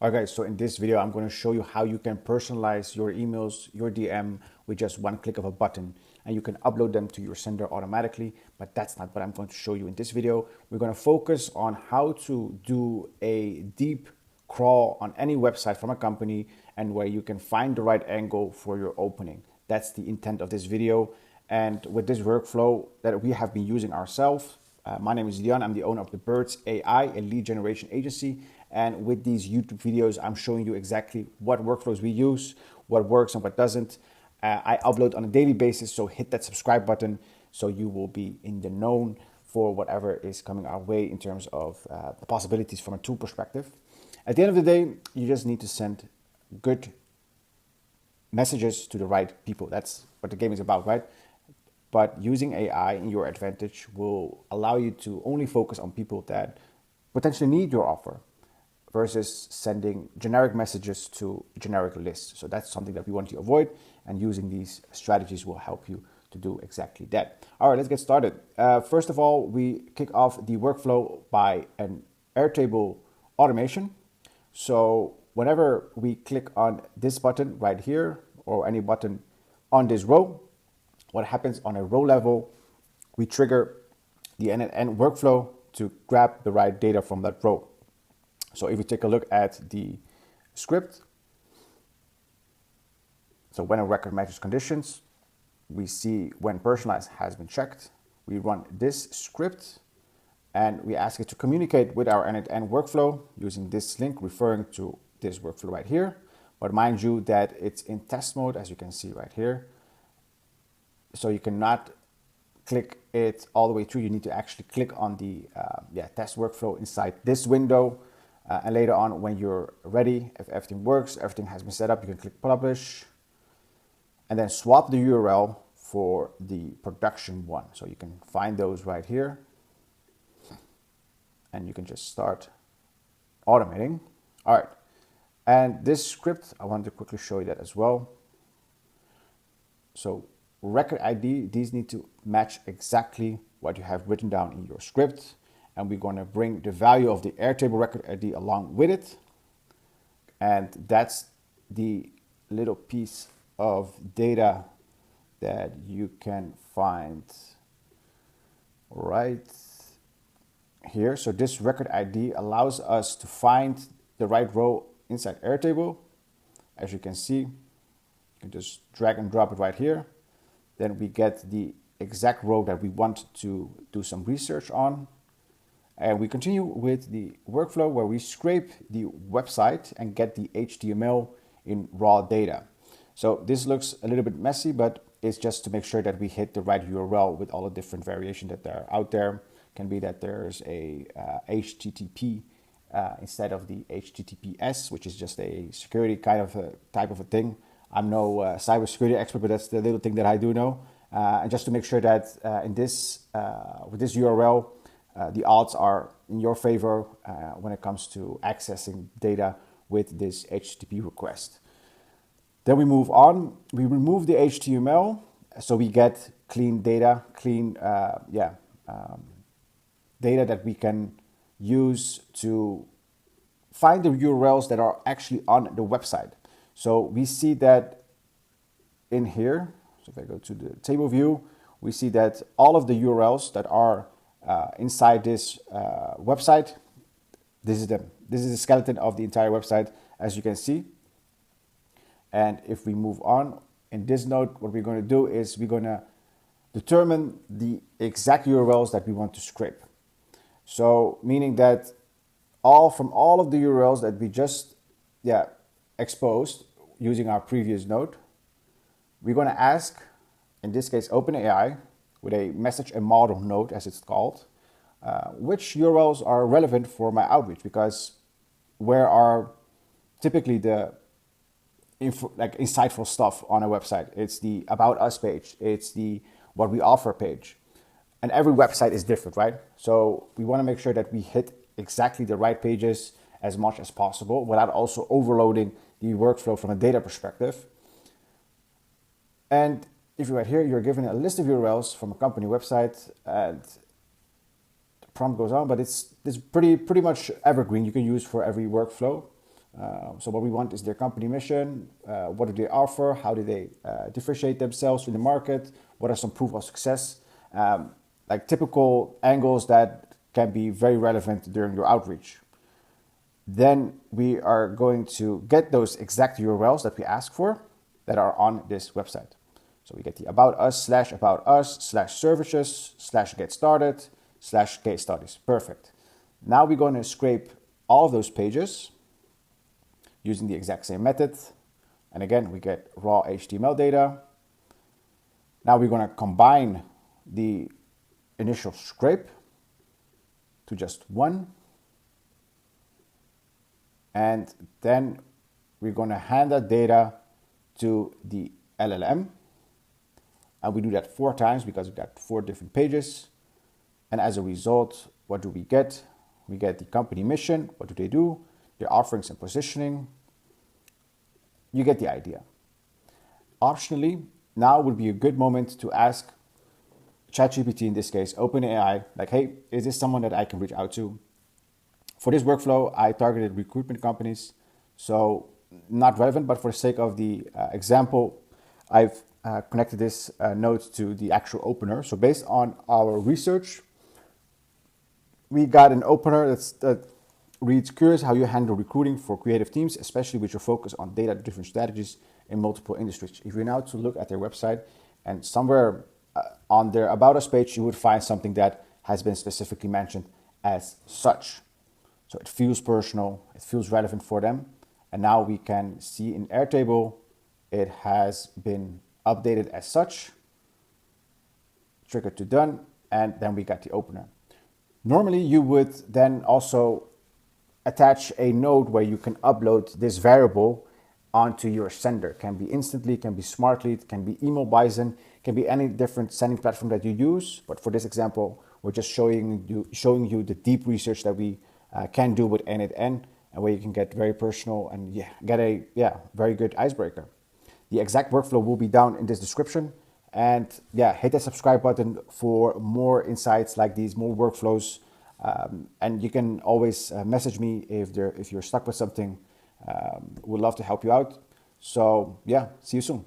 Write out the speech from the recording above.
Okay, so in this video, I'm going to show you how you can personalize your emails, your DM with just one click of a button, and you can upload them to your sender automatically, but that's not what I'm going to show you in this video. We're going to focus on how to do a deep crawl on any website from a company and where you can find the right angle for your opening. That's the intent of this video. And with this workflow that we have been using ourselves, my name is Dion. I'm the owner of The Birds AI, a lead generation agency. And with these YouTube videos, I'm showing you exactly what workflows we use, what works and what doesn't. I upload on a daily basis, so hit that subscribe button so you will be in the known for whatever is coming our way in terms of the possibilities from a tool perspective. At the end of the day, you just need to send good messages to the right people. That's what the game is about, right? But using AI in your advantage will allow you to only focus on people that potentially need your offer versus sending generic messages to generic lists. So that's something that we want to avoid, and using these strategies will help you to do exactly that. All right, let's get started. First of all, we kick off the workflow by an Airtable automation. So whenever we click on this button right here or any button on this row, what happens on a row level, we trigger the end-to-end workflow to grab the right data from that row. So if we take a look at the script, so when a record matches conditions, we see when personalized has been checked. We run this script and we ask it to communicate with our end-to-end workflow using this link referring to this workflow right here. But mind you that it's in test mode, as you can see right here. So you cannot click it all the way through. You need to actually click on the test workflow inside this window. And later on, when you're ready, if everything works, everything has been set up, you can click publish and then swap the URL for the production one. So you can find those right here and you can just start automating. All right. And this script, I wanted to quickly show you that as well. So record ID, these need to match exactly what you have written down in your script. And we're going to bring the value of the Airtable record ID along with it. And that's the little piece of data that you can find right here. So this record ID allows us to find the right row inside Airtable. As you can see, you can just drag and drop it right here. Then we get the exact row that we want to do some research on. And we continue with the workflow where we scrape the website and get the HTML in raw data. So this looks a little bit messy, but it's just to make sure that we hit the right URL with all the different variations that are out there. Can be that there's a HTTP instead of the HTTPS, which is just a security kind of a type of a thing. I'm no cybersecurity expert, but that's the little thing that I do know. And just to make sure that with this URL, the odds are in your favor when it comes to accessing data with this HTTP request. Then we move on. We remove the HTML, so we get clean data, data that we can use to find the URLs that are actually on the website. So we see that in here. So if I go to the table view, we see that all of the URLs that are inside this website, this is them. This is the skeleton of the entire website, as you can see. And if we move on in this node, what we're going to do is we're going to determine the exact URLs that we want to scrape. So meaning that from all of the URLs that we just exposed using our previous node, we're going to ask, in this case, OpenAI, with a message and model node, as it's called, which URLs are relevant for my outreach, because where are typically the insightful stuff on a website? It's the About Us page, it's the What We Offer page. And every website is different, right? So we want to make sure that we hit exactly the right pages as much as possible without also overloading the workflow from a data perspective. And if you're right here, you're given a list of URLs from a company website, and the prompt goes on, but it's pretty much evergreen. You can use for every workflow. So what we want is their company mission. What do they offer? How do they differentiate themselves in the market? What are some proof of success? Like typical angles that can be very relevant during your outreach. Then we are going to get those exact URLs that we ask for that are on this website. So we get the about us slash services slash get started slash case studies. Perfect. Now we're going to scrape all of those pages using the exact same method. And again, we get raw HTML data. Now we're going to combine the initial scrape to just one. And then we're going to hand that data to the LLM. And we do that 4 times because we've got 4 different pages. And as a result, what do we get? We get the company mission. What do they do? Their offerings and positioning. You get the idea. Optionally, now would be a good moment to ask ChatGPT, in this case, OpenAI, like, hey, is this someone that I can reach out to? For this workflow, I targeted recruitment companies, so not relevant, but for the sake of the example, I've connected this note to the actual opener. So based on our research, we got an opener that reads, curious how you handle recruiting for creative teams, especially with your focus on data-driven strategies in multiple industries. If you're now to look at their website, and somewhere on their About Us page, you would find something that has been specifically mentioned as such. So it feels personal, it feels relevant for them. And now we can see in Airtable, it has been updated as such, triggered to done, and then we got the opener. Normally you would then also attach a node where you can upload this variable onto your sender. Can be instantly, can be smartly, it can be email bison, can be any different sending platform that you use. But for this example, we're just showing you the deep research that we can do with N8N, and where you can get very personal and get a very good icebreaker. The exact workflow will be down in this description, and hit that subscribe button for more insights like these, more workflows, and you can always message me if you're stuck with something. We'd love to help you out. So see you soon.